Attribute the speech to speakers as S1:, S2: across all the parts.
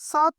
S1: 7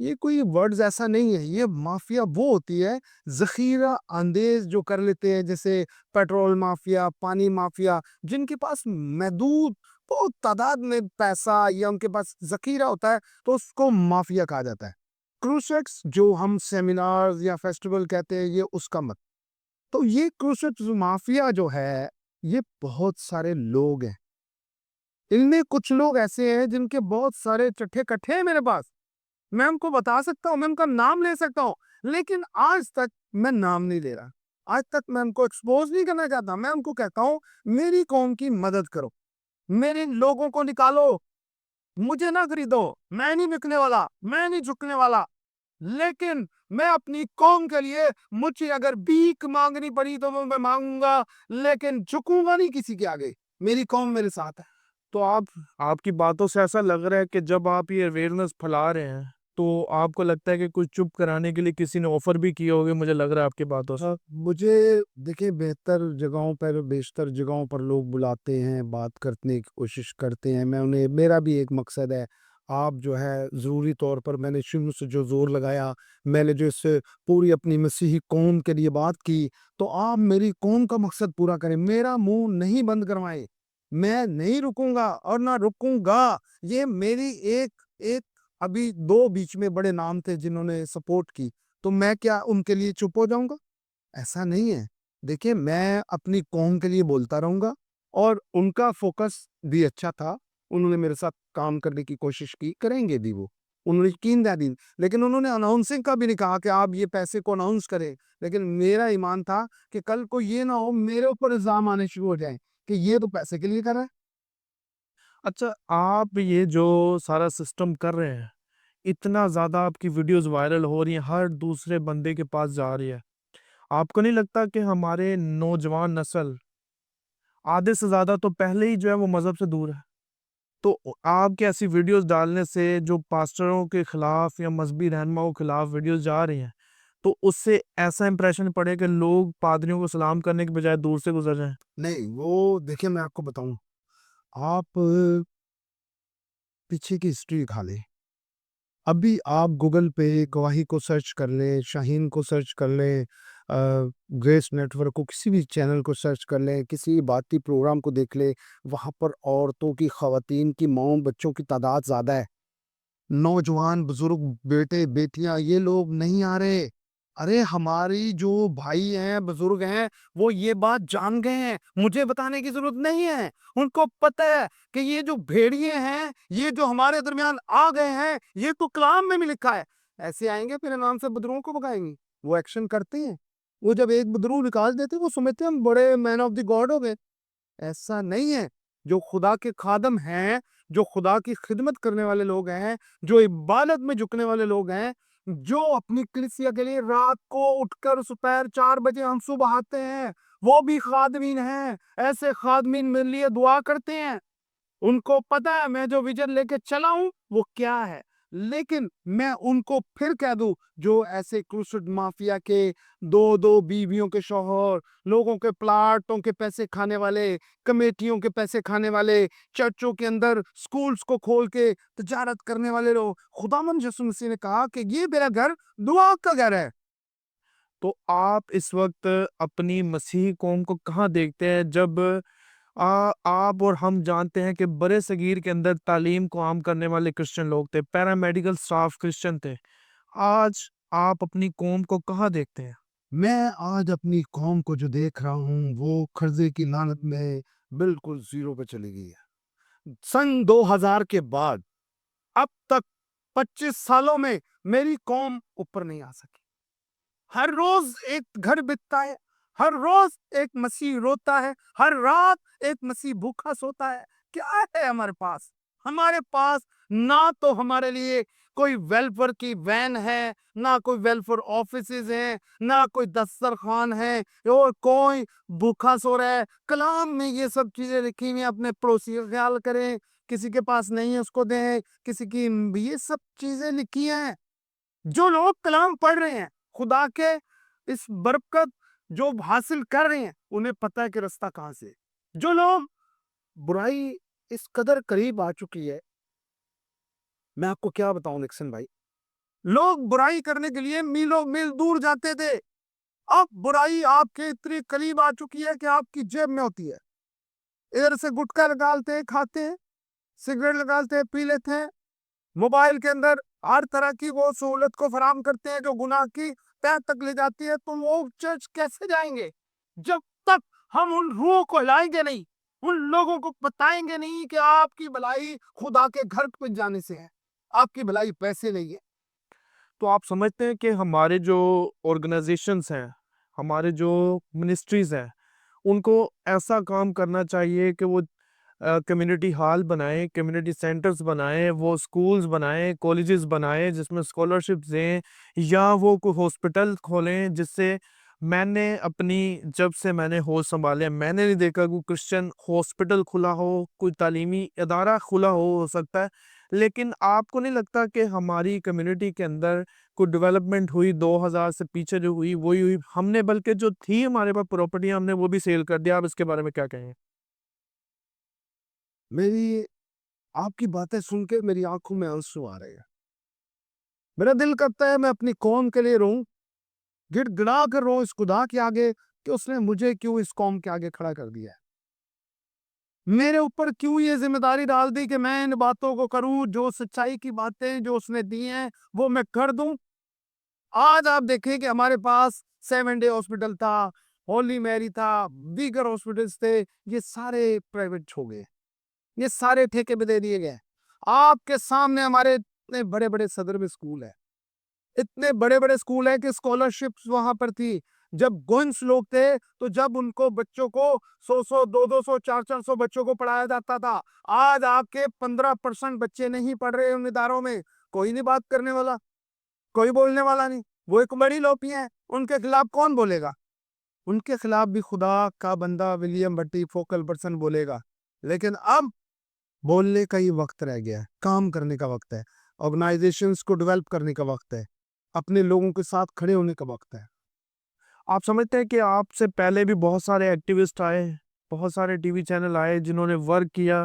S1: یہ کوئی ورڈز ایسا نہیں ہے. یہ مافیا وہ ہوتی ہے ذخیرہ اندیز جو کر لیتے ہیں، جیسے پیٹرول مافیا، پانی مافیا، جن کے پاس محدود بہت تعداد میں پیسہ یا ان کے پاس ذخیرہ ہوتا ہے تو اس کو مافیا کہا جاتا ہے. کروسیٹس جو ہم سیمینارز یا فیسٹیول کہتے ہیں، یہ اس کا مت. تو یہ کروسیٹس مافیا جو ہے یہ بہت سارے لوگ ہیں. ان میں کچھ لوگ ایسے ہیں جن کے بہت سارے چٹھے کٹھے ہیں میرے پاس. میں ان کو بتا سکتا ہوں، میں ان کا نام لے سکتا ہوں، لیکن آج تک میں نام نہیں لے رہا. آج تک میں ان کو ایکسپوز نہیں کرنا چاہتا. میں ان کو کہتا ہوں میری قوم کی مدد کرو، میرے لوگوں کو نکالو، مجھے نہ خریدو، میں نہیں بکنے والا، میں نہیں جھکنے والا. لیکن میں اپنی قوم کے لیے مجھے اگر بھیک مانگنی پڑی تو میں مانگوں گا، لیکن جھکوں گا نہیں کسی کے آگے. میری قوم میرے ساتھ ہے.
S2: تو آپ کی باتوں سے ایسا لگ رہا ہے کہ جب آپ یہ اویئرنیس پھیلا رہے ہیں تو آپ کو لگتا ہے کہ کچھ چپ کرانے کے لیے کسی نے آفر بھی کیے ہوگے. مجھے لگ رہا ہے آپ کی باتوں سے.
S1: مجھے دیکھیں بہتر جگہوں پر بیشتر جگہوں پر لوگ بلاتے ہیں، بات کرنے کی کوشش کرتے ہیں. میں انہیں، میرا بھی ایک مقصد ہے. آپ جو ہے ضروری طور پر میں نے شروع سے جو زور لگایا، میں نے جو اس سے پوری اپنی مسیحی قوم کے لیے بات کی، تو آپ میری قوم کا مقصد پورا کریں، میرا منہ نہیں بند کروائیں. میں نہیں رکوں گا اور نہ رکوں گا. یہ میری ایک ابھی 2 بیچ میں بڑے نام تھے جنہوں نے سپورٹ کی، تو میں کیا ان کے لیے چپ ہو جاؤں گا؟ ایسا نہیں ہے. دیکھیں میں اپنی قوم کے لیے بولتا رہوں گا. اور ان کا فوکس بھی اچھا تھا، انہوں نے میرے ساتھ کام کرنے کی کوشش کی، کریں گے بھی وہ، انہوں نے یقین دیا دی. لیکن انہوں نے اناؤنسنگ کا بھی نہیں کہا کہ آپ یہ پیسے کو اناؤنس کریں. لیکن میرا ایمان تھا کہ کل کو یہ نہ ہو میرے اوپر الزام آنے شروع ہو جائیں کہ یہ تو پیسے کے لیے کر رہا ہے.
S2: اچھا، آپ یہ جو سارا سسٹم کر رہے ہیں، اتنا زیادہ آپ کی ویڈیوز وائرل ہو رہی ہیں، ہر دوسرے بندے کے پاس جا رہی ہے. آپ کو نہیں لگتا کہ ہمارے نوجوان نسل آدھے سے زیادہ تو پہلے ہی جو ہے وہ مذہب سے دور ہے؟ تو آپ کے ایسی ویڈیوز ڈالنے سے جو پاسٹروں کے خلاف یا مذہبی رہنماؤں کے خلاف ویڈیوز جا رہی ہیں، تو اس سے ایسا امپریشن پڑے کہ لوگ پادریوں کو سلام کرنے کے بجائے دور سے گزر جائیں.
S1: نہیں، وہ دیکھیں میں آپ کو بتاؤں، آپ پیچھے کی ہسٹری کھا لیں. ابھی آپ گوگل پہ گواہی کو سرچ کر لیں، شاہین کو سرچ کر لیں، گریس نیٹ ورک کو کسی بھی چینل کو سرچ کر لیں، کسی بھارتی پروگرام کو دیکھ لیں، وہاں پر عورتوں کی، خواتین کی، ماؤں بچوں کی تعداد زیادہ ہے. نوجوان بزرگ بیٹے بیٹیاں یہ لوگ نہیں آ رہے. ارے ہماری جو بھائی ہیں، بزرگ ہیں، وہ یہ بات جان گئے ہیں، مجھے بتانے کی ضرورت نہیں ہے. ان کو پتہ ہے کہ یہ جو بھیڑیے ہیں، یہ جو ہمارے درمیان آ گئے ہیں، یہ تو کلام میں بھی لکھا ہے. ایسے آئیں گے پھر امام سے بدروگوں کو بگائیں گے. وہ ایکشن کرتے ہیں. وہ جب ایک بدروگ نکال دیتے وہ سمجھتے ہیں ہم بڑے مین آف دی گاڈ ہو گئے. ایسا نہیں ہے. جو خدا کے خادم ہیں، جو خدا کی خدمت کرنے والے لوگ ہیں، جو عبادت میں جھکنے والے لوگ ہیں، جو اپنی کلیسیا کے لیے رات کو اٹھ کر دوپہر 4 بجے ہنسو بہاتے ہیں، وہ بھی خادمین ہیں. ایسے خادمین میرے لیے دعا کرتے ہیں. ان کو پتا ہے میں جو ویژن لے کے چلا ہوں وہ کیا ہے. لیکن میں ان کو پھر کہہ دوں جو ایسے کروسیڈ مافیا کے 2 بیویوں کے شوہر، لوگوں کے پلاٹوں کے پیسے کھانے والے، کمیٹیوں کے پیسے کھانے والے، چرچوں کے اندر سکولز کو کھول کے تجارت کرنے والے لوگ. خداوند یسوع مسیح نے کہا کہ یہ میرا گھر دعا کا گھر ہے.
S2: تو آپ اس وقت اپنی مسیحی قوم کو کہاں دیکھتے ہیں جب آپ اور ہم جانتے ہیں کہ برے صغیر کے اندر تعلیم کو عام کرنے والے کرسچن لوگ تھے، پیرامیڈیکل سٹاف کرسچن تھے. آج آپ اپنی قوم کو کہاں دیکھتے ہیں؟
S1: میں آج اپنی قوم کو جو دیکھ رہا ہوں وہ قرضے کی لعنت میں بالکل زیرو پہ چلی گئی ہے. سن 2000 کے بعد اب تک 25 سالوں میں میری قوم اوپر نہیں آ سکی. ہر روز ایک گھر بکتا ہے، ہر روز ایک مسیح روتا ہے، ہر رات ایک مسیح بھوکا سوتا ہے. کیا ہے ہمارے پاس؟ ہمارے پاس نہ تو ہمارے لیے کوئی ویلفیئر کی وین ہے، نہ کوئی ویلفیئر آفیسز ہیں، نہ کوئی دسترخوان ہے، اور کوئی بھوکا سو رہا ہے. کلام میں یہ سب چیزیں لکھی ہوئی ہیں. اپنے پڑوسی کا خیال کریں، کسی کے پاس نہیں ہے اس کو دیں، کسی کی، یہ سب چیزیں لکھی ہیں. جو لوگ کلام پڑھ رہے ہیں، خدا کے اس برکت جو حاصل کر رہے ہیں، انہیں پتہ ہے کہ رستہ کہاں سے. جو لوگ برائی اس قدر قریب آ چکی ہے، میں آپ کو کیا بتاؤں نکسن بھائی. لوگ برائی کرنے کے لیے میلوں میل دور جاتے تھے، اب برائی آپ کے اتنی قریب آ چکی ہے کہ آپ کی جیب میں ہوتی ہے۔ ادھر سے گٹکا نکالتے ہیں، کھاتے ہیں، سگریٹ نکالتے ہیں، پی لیتے ہیں، موبائل کے اندر ہر طرح کی وہ سہولت کو فراہم کرتے ہیں جو گناہ کی تہہ تک لے جاتی ہے۔ تو وہ چرچ کیسے جائیں گے جب تک ہم ان روحوں کو لائیں گے نہیں، ان لوگوں کو بتائیں گے نہیں کہ آپ کی بھلائی خدا کے گھر پہ جانے سے ہے، آپ کی بھلائی پیسے نہیں ہے۔
S2: تو آپ سمجھتے ہیں کہ ہمارے جو آرگنائزیشنز ہیں، ہمارے جو منسٹریز ہیں، ان کو ایسا کام کرنا چاہیے کہ وہ کمیونٹی ہال بنائیں، کمیونٹی سینٹرز بنائیں، وہ اسکولز بنائیں، کالجز بنائیں جس میں اسکالرشپس دیں، یا وہ کوئی ہاسپٹل کھولیں جس سے میں نے اپنی جب سے میں نے ہوش سنبھالے میں نے نہیں دیکھا کوئی کرسچن ہاسپٹل کھلا ہو، کوئی تعلیمی ادارہ کھلا ہو سکتا ہے، لیکن آپ کو نہیں لگتا کہ ہماری کمیونٹی کے اندر کوئی ڈیولپمنٹ ہوئی 2000 سے پیچھے جو ہوئی وہی ہوئی، ہم نے بلکہ جو تھی ہمارے پاس پراپرٹیاں ہم نے وہ بھی سیل کر دیا؟ آپ اس کے بارے میں کیا کہیں گے؟
S1: میری آپ کی باتیں سن کے میری آنکھوں میں آنسو آ رہے ہیں، میرا دل کرتا ہے میں اپنی قوم کے لیے روؤں، گڑ گڑا کر رو اس خدا کے آگے کہ اس نے مجھے کیوں اس قوم کے آگے کھڑا کر دیا ہے، میرے اوپر کیوں یہ ذمہ داری ڈال دی کہ میں ان باتوں کو کروں، جو سچائی کی باتیں جو اس نے دی ہیں وہ میں کر دوں۔ آج آپ دیکھیں کہ ہمارے پاس 7 ڈے ہاسپٹل تھا، ہولی میری تھا، دیگر ہاسپٹلس تھے، یہ سارے پرائیویٹ ہو گئے، یہ سارے ٹھیکے پہ دے دیے گئے۔ آپ کے سامنے ہمارے اتنے بڑے بڑے صدر میں اسکول ہے، اتنے بڑے بڑے اسکول ہیں کہ اسکالرشپس وہاں پر تھی، جب گوئنس لوگ تھے تو جب ان کو بچوں کو 100 200 400 بچوں کو پڑھایا جاتا تھا، آج آپ کے 15% بچے نہیں پڑھ رہے ان اداروں میں، کوئی نہیں بات کرنے والا، کوئی بولنے والا نہیں، وہ ایک بڑی لوپی ہیں، ان کے خلاف کون بولے گا؟ ان کے خلاف بھی خدا کا بندہ ولیم بٹی فوکل پرسن بولے گا، لیکن اب بولنے کا ہی وقت رہ گیا ہے، کام کرنے کا وقت ہے، آرگنائزیشنز کو ڈیولپ کرنے کا وقت ہے، اپنے لوگوں کے ساتھ کھڑے ہونے کا وقت ہے۔
S2: آپ سمجھتے ہیں کہ آپ سے پہلے بھی بہت سارے ایکٹیوسٹ آئے، بہت سارے ٹی وی چینل آئے جنہوں نے ورک کیا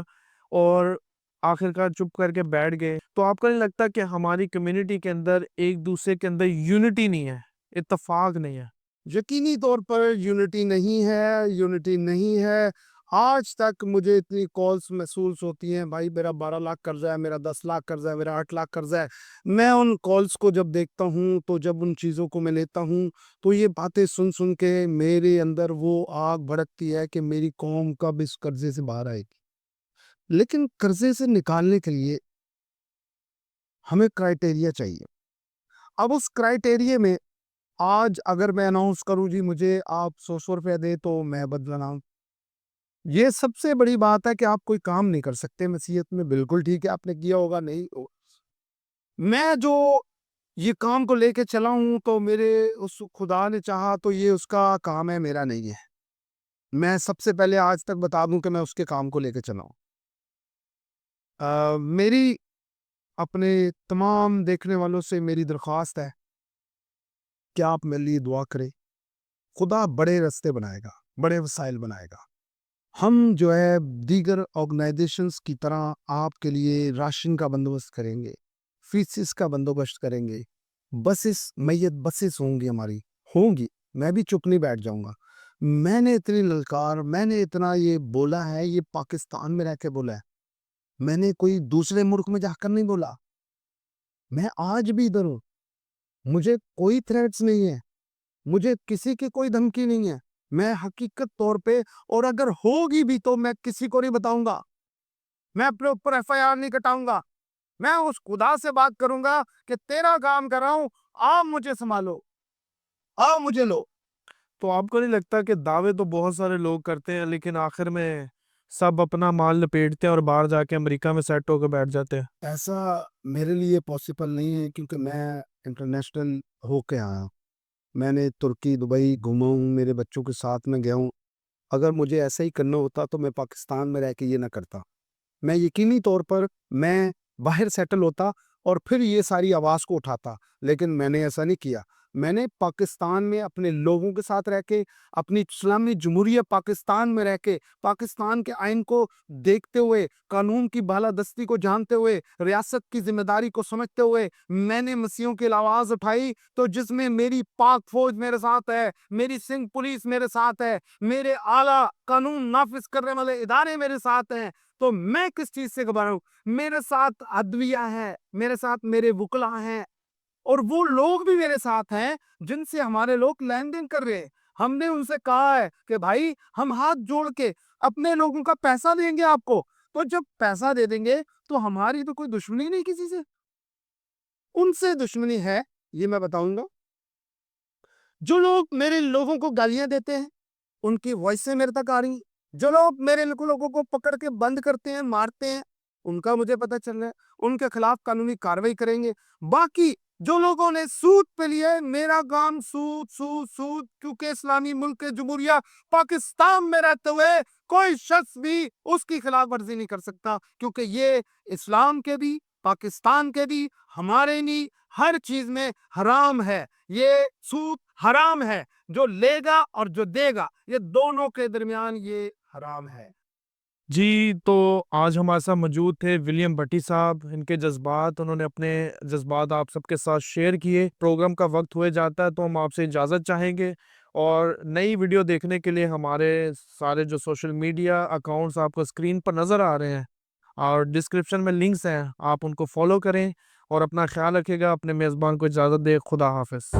S2: اور آخرکار چپ کر کے بیٹھ گئے، تو آپ کو نہیں لگتا کہ ہماری کمیونٹی کے اندر ایک دوسرے کے اندر یونٹی نہیں ہے، اتفاق نہیں ہے؟
S1: یقینی طور پر یونٹی نہیں ہے، یونٹی نہیں ہے۔ آج تک مجھے اتنی کالز محسوس ہوتی ہیں، بھائی میرا 12 لاکھ قرضہ ہے، میرا 10 لاکھ قرضہ ہے، میرا 8 لاکھ قرضہ ہے۔ میں ان کالز کو جب دیکھتا ہوں تو جب ان چیزوں کو میں لیتا ہوں تو یہ باتیں سن سن کے میرے اندر وہ آگ بھڑکتی ہے کہ میری قوم کب اس قرضے سے باہر آئے گی۔ لیکن قرضے سے نکالنے کے لیے ہمیں کرائٹیریا چاہیے۔ اب اس کرائٹیریا میں آج اگر میں اناؤنس کروں جی مجھے آپ 100 روپے دے تو میں بدلہ نہ، یہ سب سے بڑی بات ہے کہ آپ کوئی کام نہیں کر سکتے مسیحیت میں، بالکل ٹھیک ہے آپ نے کیا ہوگا نہیں میں جو یہ کام کو لے کے چلا ہوں تو میرے اس خدا نے چاہا تو یہ اس کا کام ہے، میرا نہیں ہے۔ میں سب سے پہلے آج تک بتا دوں کہ میں اس کے کام کو لے کے چلا ہوں۔ میری اپنے تمام دیکھنے والوں سے میری درخواست ہے کہ آپ میرے لیے دعا کریں، خدا بڑے رستے بنائے گا، بڑے وسائل بنائے گا۔ ہم جو ہے دیگر آرگنائزیشنز کی طرح آپ کے لیے راشن کا بندوبست کریں گے، فیسز کا بندوبست کریں گے، بسز میت بسز ہوں گی، ہماری ہوں گی، میں بھی چپ نہیں بیٹھ جاؤں گا۔ میں نے اتنی للکار، میں نے اتنا یہ بولا ہے، یہ پاکستان میں رہ کے بولا ہے، میں نے کوئی دوسرے ملک میں جا کر نہیں بولا، میں آج بھی ادھر ہوں، مجھے کوئی تھریٹس نہیں ہے، مجھے کسی کی کوئی دھمکی نہیں ہے، میں حقیقت طور پہ، اور اگر ہوگی بھی تو میں کسی کو نہیں بتاؤں گا، میں اپنے اوپر ایف آئی آر نہیں کٹاؤں گا، میں اس خدا سے بات کروں گا کہ تیرا کام کر رہا ہوں، آپ مجھے سنبھالو، آپ مجھے لو۔
S2: تو آپ کو نہیں لگتا کہ دعوے تو بہت سارے لوگ کرتے ہیں لیکن آخر میں سب اپنا مال لپیٹتے ہیں اور باہر جا کے امریکہ میں سیٹ ہو کے بیٹھ جاتے ہیں؟
S1: ایسا میرے لیے پاسبل نہیں ہے کیونکہ میں انٹرنیشنل ہو کے آیا ہوں، میں نے ترکی دبئی گھوما ہوں، میرے بچوں کے ساتھ میں گیا ہوں۔ اگر مجھے ایسا ہی کرنا ہوتا تو میں پاکستان میں رہ کے یہ نہ کرتا، میں یقینی طور پر میں باہر سیٹل ہوتا اور پھر یہ ساری آواز کو اٹھاتا، لیکن میں نے ایسا نہیں کیا۔ میں نے پاکستان میں اپنے لوگوں کے ساتھ رہ کے، اپنی اسلامی جمہوریہ پاکستان میں رہ کے، پاکستان کے آئین کو دیکھتے ہوئے، قانون کی بالادستی کو جانتے ہوئے، ریاست کی ذمہ داری کو سمجھتے ہوئے میں نے مسیحوں کی آواز اٹھائی، تو جس میں میری پاک فوج میرے ساتھ ہے، میری سندھ پولیس میرے ساتھ ہے، میرے اعلیٰ قانون نافذ کرنے والے ادارے میرے ساتھ ہیں، تو میں کس چیز سے گھبراؤں؟ میرے ساتھ عدلیہ ہے، میرے ساتھ میرے وکلا ہیں، اور وہ لوگ بھی میرے ساتھ ہیں جن سے ہمارے لوگ لین دین کر رہے ہیں۔ ہم نے ان سے کہا ہے کہ بھائی ہم ہاتھ جوڑ کے اپنے لوگوں کا پیسہ دیں گے آپ کو، تو جب پیسہ دے دیں گے تو ہماری تو کوئی دشمنی نہیں کسی سے، ان سے دشمنی ہے، یہ میں بتاؤں گا۔ جو لوگ میرے لوگوں کو گالیاں دیتے ہیں ان کی وائسیں میرے تک آ رہی ہیں، جو لوگ میرے لوگوں کو پکڑ کے بند کرتے ہیں، مارتے ہیں، ان کا مجھے پتہ چل رہا ہے، ان کے خلاف قانونی کارروائی کریں گے۔ باقی جو لوگوں نے سود پہ لیا ہے، میرا کام سود سود سود، کیونکہ اسلامی ملک جمہوریہ پاکستان میں رہتے ہوئے کوئی شخص بھی اس کی خلاف ورزی نہیں کر سکتا، کیونکہ یہ اسلام کے بھی، پاکستان کے بھی، ہمارے نہیں، ہر چیز میں حرام ہے۔ یہ سود حرام ہے، جو لے گا اور جو دے گا، یہ دونوں کے درمیان یہ حرام ہے۔
S2: جی، تو آج ہمارے ساتھ موجود تھے ولیم بھٹی صاحب، ان کے جذبات، انہوں نے اپنے جذبات آپ سب کے ساتھ شیئر کیے۔ پروگرام کا وقت ہوئے جاتا ہے تو ہم آپ سے اجازت چاہیں گے، اور نئی ویڈیو دیکھنے کے لیے ہمارے سارے جو سوشل میڈیا اکاؤنٹس آپ کو اسکرین پر نظر آ رہے ہیں اور ڈسکرپشن میں لنکس ہیں، آپ ان کو فالو کریں اور اپنا خیال رکھے گا۔ اپنے میزبان کو اجازت دے، خدا حافظ۔